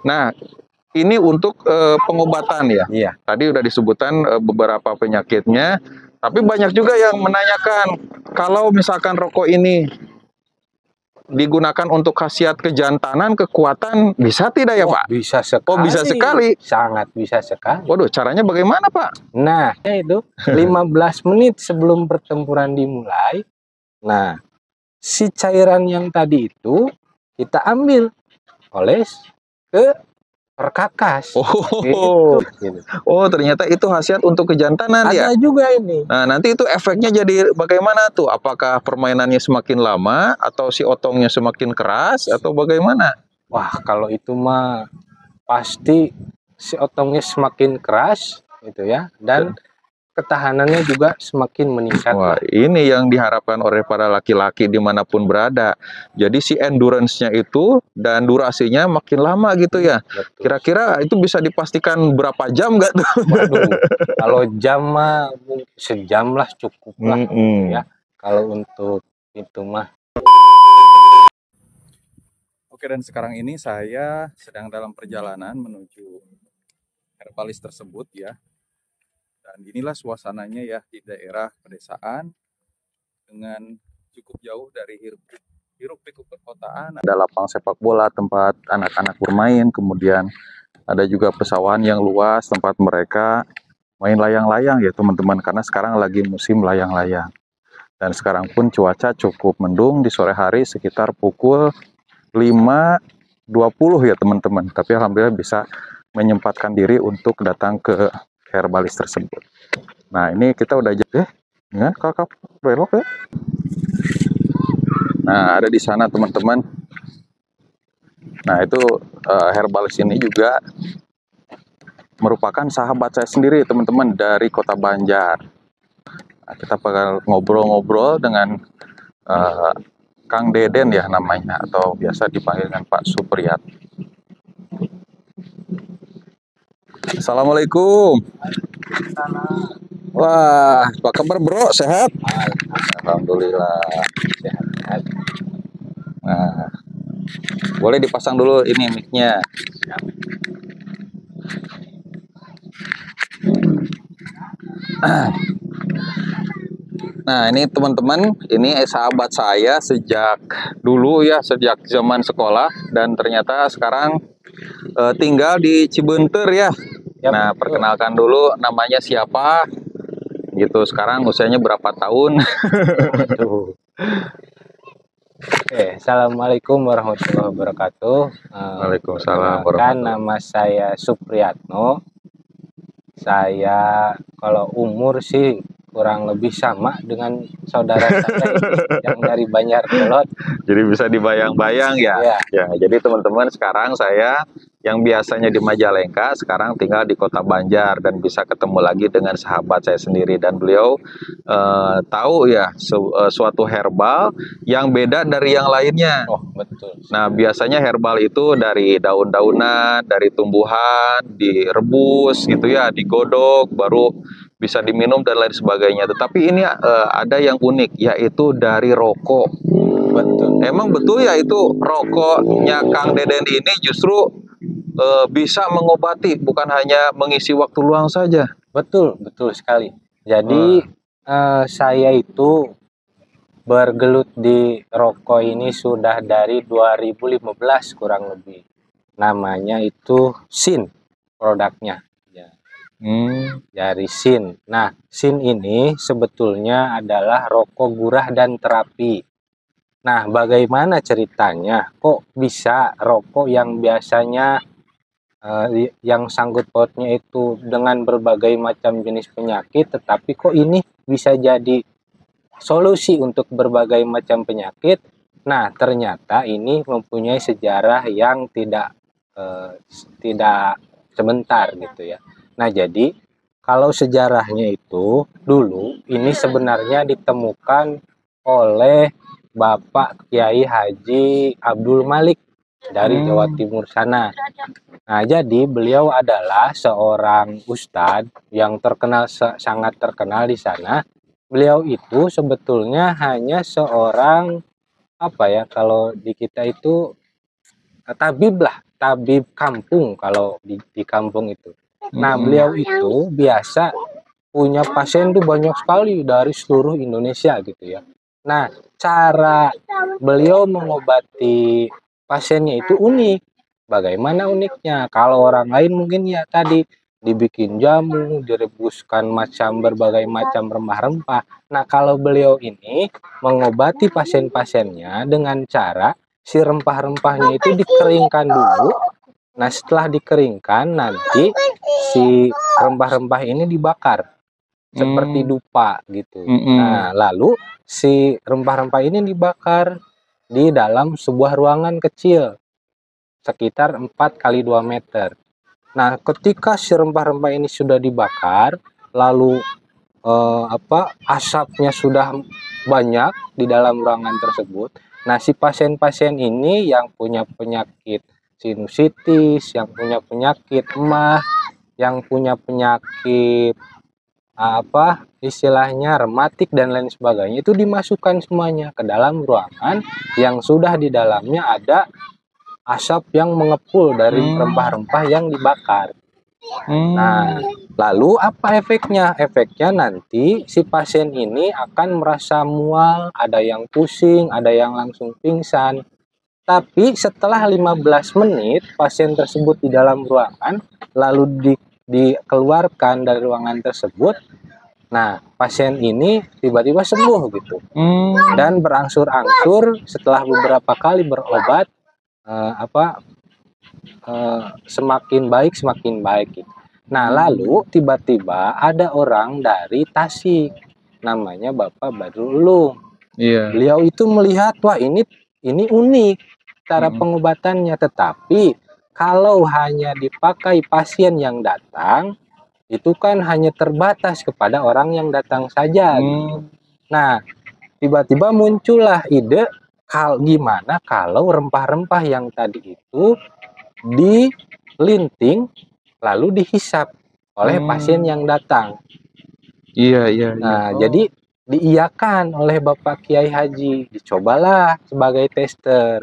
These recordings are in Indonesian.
Nah, ini untuk pengobatan ya. Iya. Tadi udah disebutkan beberapa penyakitnya, tapi banyak juga yang menanyakan kalau misalkan rokok ini digunakan untuk khasiat kejantanan, kekuatan, bisa tidak ya, Pak? Bisa sekali. Oh, bisa sekali. Sangat bisa sekali. Waduh, caranya bagaimana, Pak? Nah, itu 15 menit sebelum pertempuran dimulai. Nah, si cairan yang tadi itu kita ambil, oles ke perkakas. Oh, gitu. Oh, ternyata itu khasiat untuk kejantanan ya? Ada juga ini. Nah, nanti itu efeknya jadi bagaimana tuh? Apakah permainannya semakin lama, atau si otongnya semakin keras, atau bagaimana? Wah, kalau itu mah pasti si otongnya semakin keras, gitu ya, dan ketahanannya juga semakin meningkat. Wah, ini yang diharapkan oleh para laki-laki dimanapun berada. Jadi si endurance-nya itu dan durasinya makin lama gitu ya. Kira-kira itu bisa dipastikan berapa jam nggak tuh? Waduh, kalau jam mah sejam lah cukup lah, ya. Kalau untuk itu mah. Oke, dan sekarang ini saya sedang dalam perjalanan menuju herbalis tersebut ya. Dan inilah suasananya ya di daerah pedesaan dengan cukup jauh dari hiruk pikuk perkotaan. Ada lapang sepak bola tempat anak-anak bermain, kemudian ada juga pesawahan yang luas tempat mereka main layang-layang ya teman-teman, karena sekarang lagi musim layang-layang. Dan sekarang pun cuaca cukup mendung di sore hari sekitar pukul 5.20 ya teman-teman. Tapi alhamdulillah bisa menyempatkan diri untuk datang ke herbalis tersebut. Nah, ini kita udah ya kakak belok ya. Nah, ada di sana teman-teman. Nah, itu herbalis ini juga merupakan sahabat saya sendiri teman-teman dari Kota Banjar. Nah, kita bakal ngobrol-ngobrol dengan Kang Deden ya namanya, atau biasa dipanggil dengan Pak Supriyat. Assalamualaikum. Wah, apa kabar bro? Sehat? Alhamdulillah. Sehat. Nah, boleh dipasang dulu ini mic-nya. Nah, ini teman-teman, ini sahabat saya sejak dulu ya, sejak zaman sekolah, dan ternyata sekarang tinggal di Cibenter ya. Nah, perkenalkan dulu namanya siapa, gitu. Sekarang usianya berapa tahun? Assalamualaikum warahmatullahi wabarakatuh. Waalaikumsalam Kan nama saya Supriyatno. Saya kalau umur sih kurang lebih sama dengan saudara saya yang dari Banjarkolot. Jadi bisa dibayang-bayang ya. Ya, jadi teman-teman, sekarang saya yang biasanya di Majalengka sekarang tinggal di Kota Banjar dan bisa ketemu lagi dengan sahabat saya sendiri, dan beliau tahu ya suatu herbal yang beda dari yang lainnya. Oh, betul. Nah, biasanya herbal itu dari daun-daunan, dari tumbuhan, direbus gitu ya, digodok, baru bisa diminum dan lain sebagainya. Tetapi ini ada yang unik, yaitu dari rokok. Betul. Emang betul ya itu rokoknya Kang Deden ini justru bisa mengobati, bukan hanya mengisi waktu luang saja? Betul, betul sekali. Jadi saya itu bergelut di rokok ini sudah dari 2015 kurang lebih. Namanya itu Sin produknya. Dari Sin. Nah, Sin ini sebetulnya adalah rokok gurah dan terapi. Nah, bagaimana ceritanya? Kok bisa rokok yang biasanya yang sangkut pautnya itu dengan berbagai macam jenis penyakit, tetapi kok ini bisa jadi solusi untuk berbagai macam penyakit? Nah, ternyata ini mempunyai sejarah yang tidak sebentar gitu ya. Nah, jadi kalau sejarahnya itu dulu ini sebenarnya ditemukan oleh Bapak Kiai Haji Abdul Malik dari Jawa Timur sana. Nah, jadi beliau adalah seorang ustadz yang terkenal, sangat terkenal di sana. Beliau itu sebetulnya hanya seorang apa ya, kalau di kita itu tabib lah, tabib kampung kalau di kampung itu. Nah, Mm-mm. beliau itu biasa punya pasien tuh banyak sekali dari seluruh Indonesia gitu ya. Nah, cara beliau mengobati pasiennya itu unik. Bagaimana uniknya? Kalau orang lain mungkin ya tadi dibikin jamu, direbuskan macam berbagai macam rempah-rempah. Nah, kalau beliau ini mengobati pasien-pasiennya dengan cara si rempah-rempahnya itu dikeringkan dulu. Nah, setelah dikeringkan nanti si rempah-rempah ini dibakar seperti dupa gitu. Nah, lalu si rempah-rempah ini dibakar di dalam sebuah ruangan kecil sekitar 4 kali 2 meter. Nah, ketika si rempah-rempah ini sudah dibakar, lalu asapnya sudah banyak di dalam ruangan tersebut. Nah, si pasien-pasien ini yang punya penyakit sinusitis, yang punya penyakit emah, yang punya penyakit istilahnya rematik dan lain sebagainya, itu dimasukkan semuanya ke dalam ruangan yang sudah di dalamnya ada asap yang mengepul dari rempah-rempah yang dibakar. Nah, lalu apa efeknya? Efeknya nanti si pasien ini akan merasa mual, ada yang pusing, ada yang langsung pingsan. Tapi setelah 15 menit pasien tersebut di dalam ruangan lalu dikeluarkan dari ruangan tersebut. Nah, pasien ini tiba-tiba sembuh gitu. Dan berangsur-angsur setelah beberapa kali berobat semakin baik gitu. Nah, lalu tiba-tiba ada orang dari Tasik, namanya Bapak Badrul Ulum. Iya. Beliau itu melihat, wah ini unik cara pengobatannya, tetapi kalau hanya dipakai pasien yang datang, itu kan hanya terbatas kepada orang yang datang saja. Gitu. Nah, tiba-tiba muncullah ide, gimana kalau rempah-rempah yang tadi itu dilinting lalu dihisap oleh pasien yang datang. Iya, iya, iya. Nah, jadi diiyakan oleh Bapak Kiai Haji, dicobalah sebagai tester.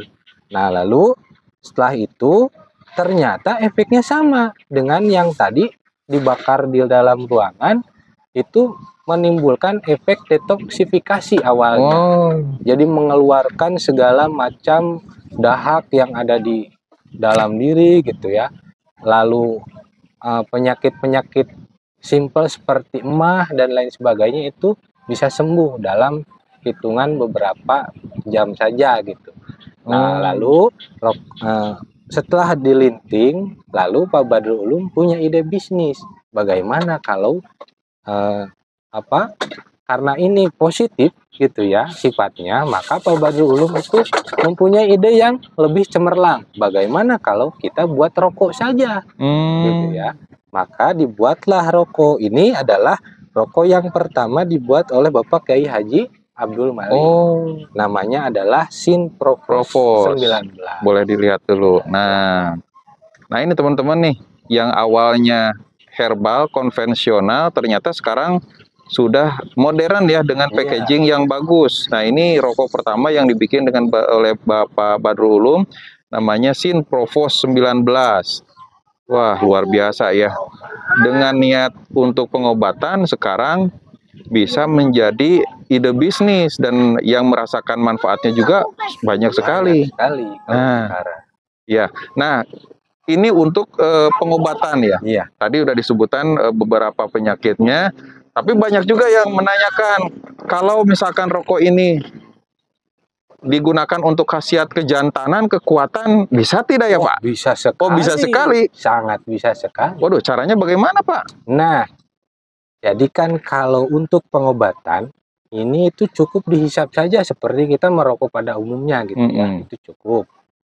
Nah, lalu setelah itu ternyata efeknya sama dengan yang tadi dibakar di dalam ruangan, itu menimbulkan efek detoksifikasi awalnya. Jadi mengeluarkan segala macam dahak yang ada di dalam diri gitu ya. Lalu penyakit-penyakit simpel seperti emah dan lain sebagainya itu bisa sembuh dalam hitungan beberapa jam saja gitu. Nah, lalu setelah dilinting, lalu Pak Badrul Ulum punya ide bisnis. Bagaimana kalau karena ini positif gitu ya sifatnya, maka Pak Badrul Ulum itu mempunyai ide yang lebih cemerlang. Bagaimana kalau kita buat rokok saja gitu ya. Maka dibuatlah rokok. Ini adalah rokok yang pertama dibuat oleh Bapak Kiai Haji Abdul Malik. Namanya adalah Sin Provos 19. Boleh dilihat dulu. Nah ini teman-teman nih, yang awalnya herbal konvensional ternyata sekarang sudah modern ya dengan packaging yang bagus. Nah, ini rokok pertama yang dibikin oleh Bapak Badrul Ulum, namanya Sin Provos 19. Wah, luar biasa ya. Dengan niat untuk pengobatan, sekarang bisa menjadi ide bisnis dan yang merasakan manfaatnya juga banyak sekali. Nah, ya. Nah, ini untuk pengobatan ya. Iya. Tadi udah disebutkan beberapa penyakitnya, tapi banyak juga yang menanyakan kalau misalkan rokok ini digunakan untuk khasiat kejantanan, kekuatan, bisa tidak ya Pak? Bisa sekali. Oh, bisa sekali. Sangat bisa sekali. Waduh, caranya bagaimana Pak? Nah, jadi kan kalau untuk pengobatan ini itu cukup dihisap saja seperti kita merokok pada umumnya gitu ya, itu cukup.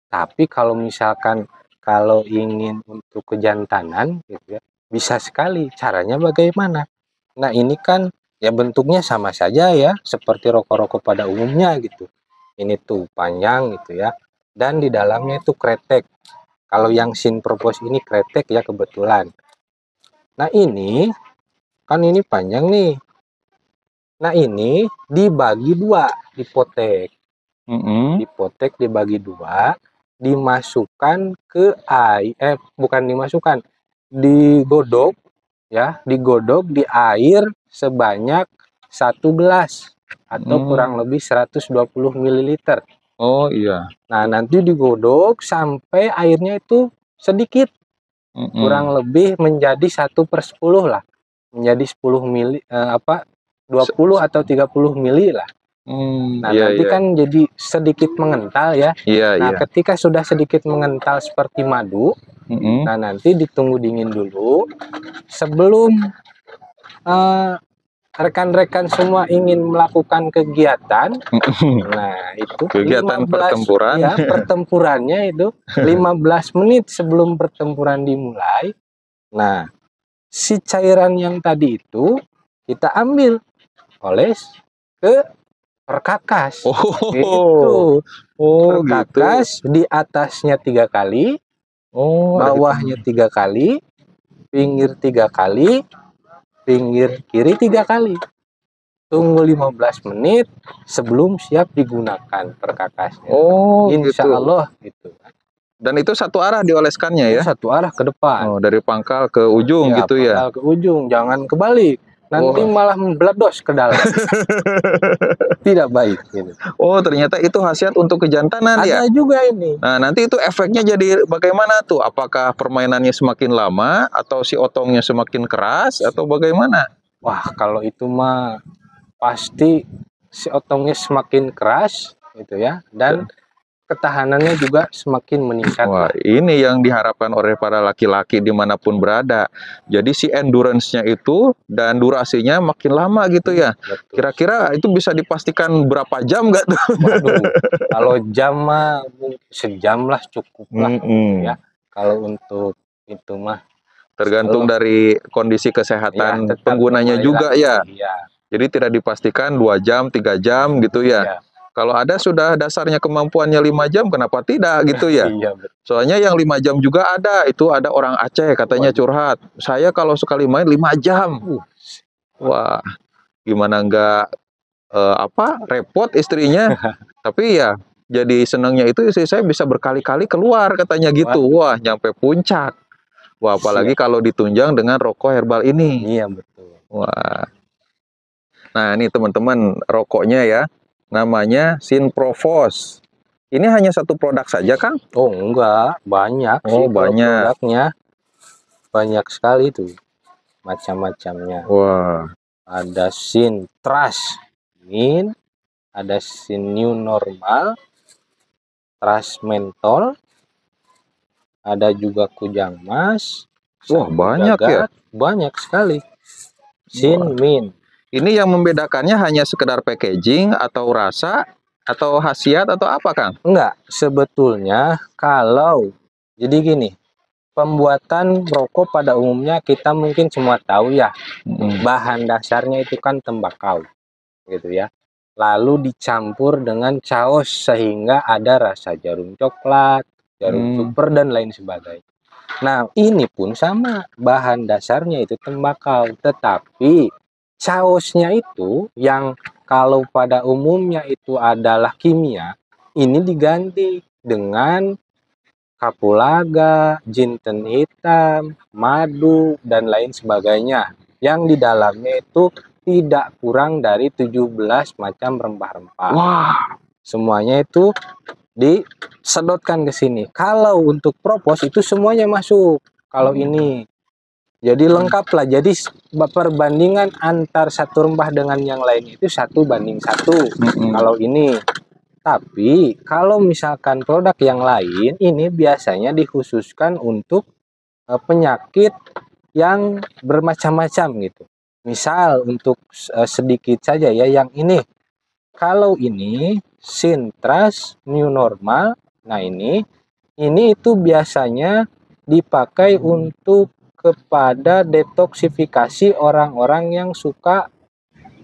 Tapi kalau misalkan kalau ingin untuk kejantanan gitu ya, bisa sekali. Caranya bagaimana? Nah, ini kan ya bentuknya sama saja ya, seperti rokok-rokok pada umumnya gitu. Ini tuh panjang gitu ya, dan di dalamnya itu kretek. Kalau yang Sin Provos ini kretek ya kebetulan. Nah, ini kan ini panjang nih. Nah, ini dibagi dua, dipotek. Dipotek dibagi dua. dimasukkan ke air, bukan dimasukkan, digodok ya, digodok di air sebanyak 1 gelas atau kurang lebih 120 ml. Oh iya. Nah, nanti digodok sampai airnya itu sedikit, kurang lebih menjadi 1/10 lah, menjadi 10 mili, 20 atau 30 mili lah. Nah, Iya, nanti iya. kan jadi sedikit mengental ya. Iya, Nah, iya. ketika sudah sedikit mengental seperti madu, nah nanti ditunggu dingin dulu sebelum rekan-rekan semua ingin melakukan kegiatan. Nah, itu Kegiatan 15 pertempuran. ya, pertempurannya itu 15 menit sebelum pertempuran dimulai. Nah, si cairan yang tadi itu kita ambil, oles ke perkakas. Itu perkakas Gitu. di atasnya 3 kali, bawahnya 3 kali, pinggir 3 kali, pinggir kiri 3 kali. Tunggu 15 menit sebelum siap digunakan perkakasnya. Insya Gitu. Allah gitu. Dan itu satu arah dioleskannya ya? Satu arah ke depan. Oh, dari pangkal ke ujung ya, gitu ya? Pangkal ke ujung, jangan kebalik. Nanti malah meledos ke dalam. Tidak baik. Gitu. Oh, ternyata itu khasiat untuk kejantanan ya? Ada juga ini. Nah, nanti itu efeknya jadi bagaimana tuh? Apakah permainannya semakin lama atau si otongnya semakin keras atau bagaimana? Wah, kalau itu mah pasti si otongnya semakin keras gitu ya, dan ketahanannya juga semakin meningkat. Wah, ini yang diharapkan oleh para laki-laki dimanapun berada. Jadi si endurance-nya itu dan durasinya makin lama gitu ya. Kira-kira itu bisa dipastikan berapa jam nggak tuh? Waduh, kalau jam mah sejam lah cukup lah ya. Kalau untuk itu mah tergantung dari kondisi kesehatan ya, penggunanya juga ya. Ya. Jadi tidak dipastikan 2 jam, 3 jam gitu ya. Kalau ada sudah dasarnya kemampuannya 5 jam, kenapa tidak gitu ya? Soalnya yang 5 jam juga ada, itu ada orang Aceh katanya curhat. Saya kalau sekali main 5 jam. Wah, gimana enggak repot istrinya. Tapi ya jadi senangnya itu istri saya bisa berkali-kali keluar katanya gitu. Wah, nyampe puncak. Wah, apalagi kalau ditunjang dengan rokok herbal ini. Iya, betul. Wah. Nah, ini teman-teman rokoknya ya. Namanya Sinprovos. Ini hanya satu produk saja, Kang? Oh, enggak, banyak sih banyak. Produknya. Banyak sekali tuh macam-macamnya. Wah. Ada Sintrust Min, ada Sin New Normal, Trust Mentol, ada juga Kujang Mas. Wah, banyak ya? Banyak sekali. Sin Min. Ini yang membedakannya hanya sekedar packaging atau rasa atau khasiat atau apa, Kang? Enggak, sebetulnya kalau jadi gini, pembuatan rokok pada umumnya kita mungkin semua tahu ya, bahan dasarnya itu kan tembakau, gitu ya. Lalu dicampur dengan caos sehingga ada rasa jarum coklat, jarum super dan lain sebagainya. Nah, ini pun sama, bahan dasarnya itu tembakau, tetapi caosnya itu yang kalau pada umumnya itu adalah kimia, ini diganti dengan kapulaga, jinten hitam, madu, dan lain sebagainya. Yang di dalamnya itu tidak kurang dari 17 macam rempah-rempah. Wah, semuanya itu disedotkan ke sini. Kalau untuk propos itu semuanya masuk. Kalau ini jadi lengkap lah. Jadi perbandingan antar satu rempah dengan yang lain itu 1:1. Kalau ini. Tapi kalau misalkan produk yang lain ini biasanya dikhususkan untuk penyakit yang bermacam-macam gitu. Misal untuk sedikit saja ya yang ini. Kalau ini Sintrust New Normal. Nah, ini itu biasanya dipakai untuk kepada detoksifikasi orang-orang yang suka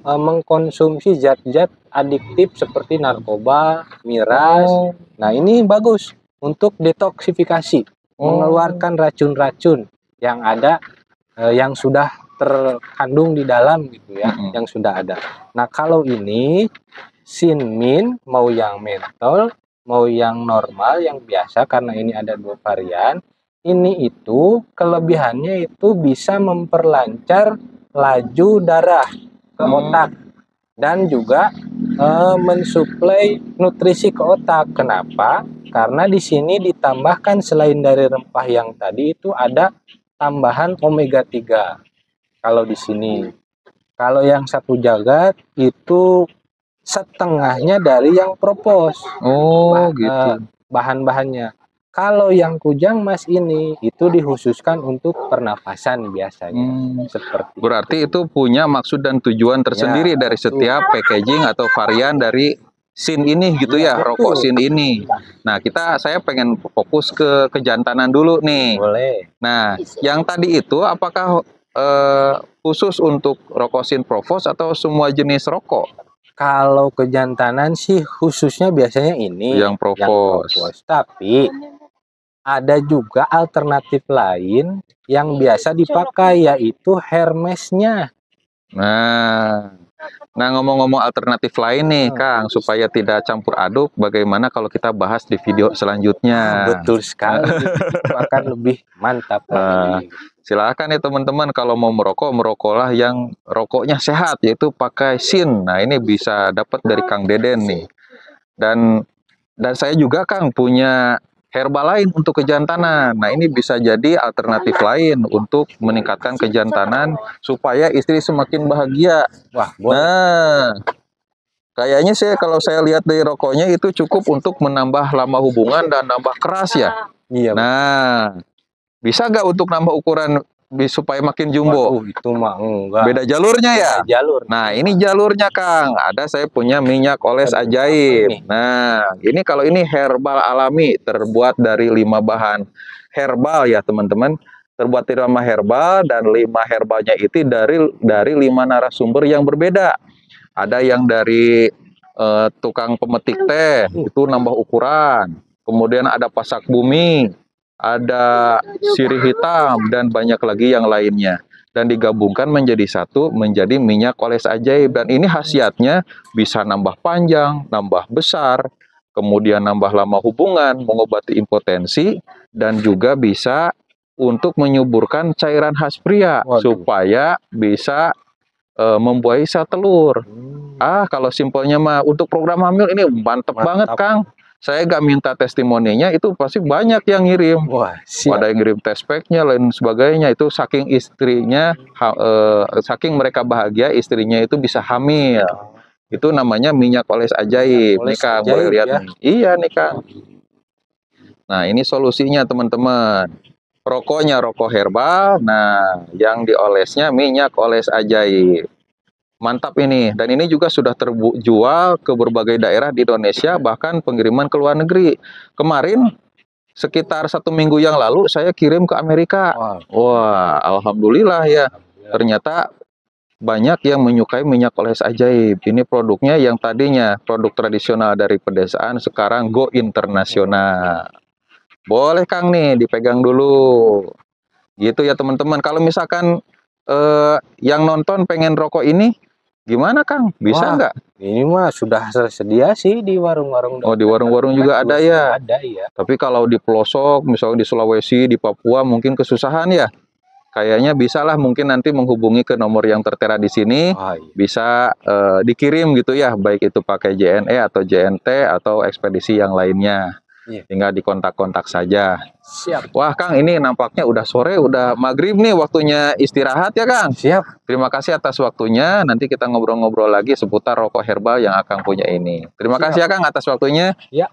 mengkonsumsi zat-zat adiktif seperti narkoba, miras. Nah, ini bagus untuk detoksifikasi, mengeluarkan racun-racun yang ada yang sudah terkandung di dalam gitu ya, yang sudah ada. Nah, kalau ini Sinmin mau yang mentol mau yang normal, yang biasa, karena ini ada 2 varian. Ini itu kelebihannya itu bisa memperlancar laju darah ke otak dan juga mensuplai nutrisi ke otak. Kenapa? Karena di sini ditambahkan selain dari rempah yang tadi itu ada tambahan omega 3. Kalau di sini, kalau yang satu jagat itu setengahnya dari yang propos. Oh, gitu. Bahan-bahannya. Kalau yang kujang mas ini itu dikhususkan untuk pernafasan biasanya. Seperti Berarti itu punya maksud dan tujuan tersendiri dari setiap packaging atau varian dari Sin ini gitu ya, rokok Sin ini. Nah, saya pengen fokus ke kejantanan dulu nih. Boleh. Nah, yang tadi itu apakah khusus untuk rokok Sin Provos atau semua jenis rokok? Kalau kejantanan sih khususnya biasanya ini yang Provos. Tapi ada juga alternatif lain yang biasa dipakai, yaitu Hermesnya. Nah, ngomong-ngomong alternatif lain nih, Kang, supaya tidak campur aduk, bagaimana kalau kita bahas di video selanjutnya? Betul sekali, itu akan lebih mantap lagi. Silakan ya teman-teman, kalau mau merokok, merokoklah yang rokoknya sehat, yaitu pakai Sin. Nah, ini bisa dapat dari Kang Deden nih. Dan saya juga, Kang, punya herbal lain untuk kejantanan. Nah, ini bisa jadi alternatif lain untuk meningkatkan kejantanan supaya istri semakin bahagia. Wah, boleh. Nah, kayaknya sih kalau saya lihat dari rokoknya itu cukup untuk menambah lama hubungan dan nambah keras ya. Iya. Nah, bisa nggak untuk nambah ukuran supaya makin jumbo? Itu mah enggak. Beda jalurnya ya? Jalur. Nah, ini jalurnya, Kang. Saya punya minyak oles ajaib. Nah, ini kalau ini herbal alami, terbuat dari 5 bahan herbal ya, teman-teman. Terbuat dari 5 herbal, dan 5 herbalnya itu dari 5 narasumber yang berbeda. Ada yang dari tukang pemetik teh, itu nambah ukuran. Kemudian ada pasak bumi, ada sirih hitam, dan banyak lagi yang lainnya. Dan digabungkan menjadi satu, menjadi minyak oles ajaib. Dan ini khasiatnya bisa nambah panjang, nambah besar, kemudian nambah lama hubungan, mengobati impotensi, dan juga bisa untuk menyuburkan cairan khas pria. Supaya bisa membuahi sel telur. Kalau simpelnya mah untuk program hamil ini mantep banget, Kang. Saya gak minta testimoninya, itu pasti banyak yang ngirim. Wah, ada yang ngirim test pack-nya, lain sebagainya. Itu saking istrinya, saking mereka bahagia, istrinya itu bisa hamil. Itu namanya minyak oles ajaib. Nih, Kang, boleh lihat nih. Iya nih, Kang. Nah, ini solusinya, teman-teman. Rokoknya rokok herbal, nah yang diolesnya minyak oles ajaib. Mantap ini, dan ini juga sudah terjual ke berbagai daerah di Indonesia, bahkan pengiriman ke luar negeri. Kemarin sekitar 1 minggu yang lalu saya kirim ke Amerika. Wah, alhamdulillah ya. Ternyata banyak yang menyukai minyak oles ajaib. Ini produknya yang tadinya produk tradisional dari pedesaan, sekarang go internasional. Boleh, Kang, nih dipegang dulu. Gitu ya teman-teman. Kalau misalkan yang nonton pengen rokok ini, gimana, Kang? Bisa nggak? Ini mah sudah tersedia sih di warung-warung. Oh, di warung-warung juga ada ya? Ada, iya. Tapi kalau di pelosok, misalnya di Sulawesi, di Papua, mungkin kesusahan ya? Kayaknya bisalah mungkin nanti menghubungi ke nomor yang tertera di sini. Bisa dikirim gitu ya, baik itu pakai JNE atau JNT atau ekspedisi yang lainnya. Tinggal dikontak-kontak saja. Siap. Wah, Kang, ini nampaknya udah sore, udah maghrib nih, waktunya istirahat ya, Kang? Siap. Terima kasih atas waktunya. Nanti kita ngobrol-ngobrol lagi seputar rokok herbal yang Akang punya ini. Terima kasih ya, Kang, atas waktunya. Ya.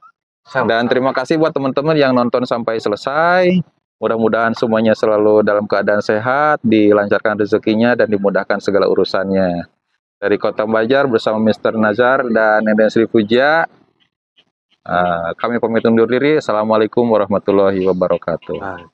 Dan terima kasih buat teman-teman yang nonton sampai selesai. Mudah-mudahan semuanya selalu dalam keadaan sehat, dilancarkan rezekinya, dan dimudahkan segala urusannya. Dari Kota Banjar bersama Mr. Nazar dan Nenden Sri Puja, kami pamit undur diri. Assalamualaikum warahmatullahi wabarakatuh.